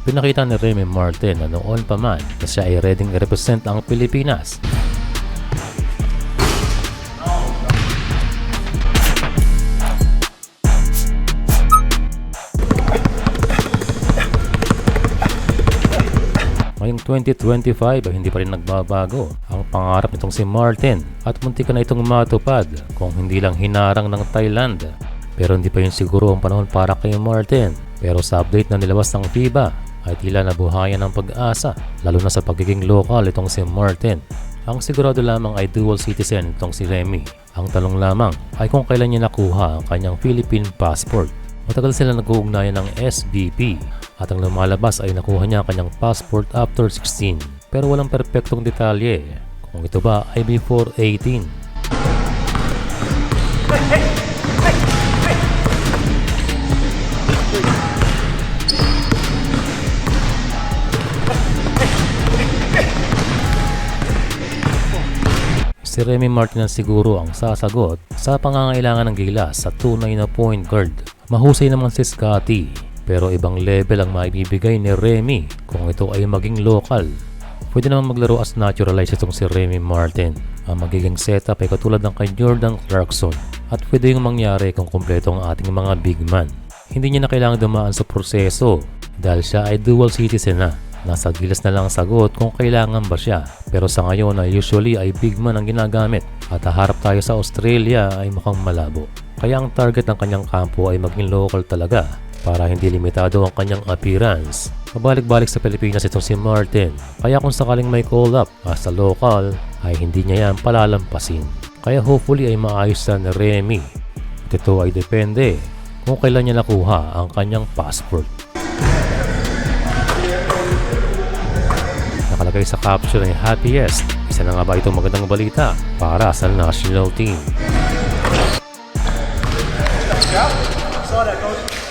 Pinakita ni Remy Martin na noon pa man na siya ay ready i-represent ang Pilipinas. Ngayong 2025 ay hindi pa rin nagbabago ang pangarap nitong si Martin at muntik na itong matupad kung hindi lang hinarang ng Thailand. Pero hindi pa yun siguro ang panahon para kay Martin. Pero sa update na nilabas ng FIBA ay tila nabuhayan ng pag-asa lalo na sa pagiging local itong si Martin. Ang sigurado lamang ay dual citizen itong si Remy. Ang tanong lamang ay kung kailan niya nakuha ang kanyang Philippine passport. Matagal sila nag-uugnayan ng SBP at ang lumalabas ay nakuha niya ang kanyang passport after 16. Pero walang perpektong detalye kung ito ba ay before 18. Si Remy Martin ang siguro ang sasagot sa pangangailangan ng gilas sa tunay na point guard. Mahusay naman si Scottie, pero ibang level ang maibibigay ni Remy kung ito ay maging local. Pwede naman maglaro as naturalized itong si Remy Martin. Ang magiging setup ay katulad ng kay Jordan Clarkson at pwede yung mangyari kung kumpleto ang ating mga big man. Hindi niya na kailangan dumaan sa proseso dahil siya ay dual citizen na. Nasa gilas na lang ang sagot kung kailangan ba siya. Pero sa ngayon ay usually ay big man ang ginagamit at haharap tayo sa Australia ay mukhang malabo. Kaya ang target ng kanyang kampo ay maging local talaga para hindi limitado ang kanyang appearance. Mabalik-balik sa Pilipinas itong si Martin. Kaya kung sakaling may call up as a local ay hindi niya yan palalampasin. Kaya hopefully ay maayos na ni Remy. At ito ay depende kung kailan niya nakuha ang kanyang passport. Nakalagay sa caption ay happiest. Isa na nga ba itong magandang balita para sa national team? Saw that, coach.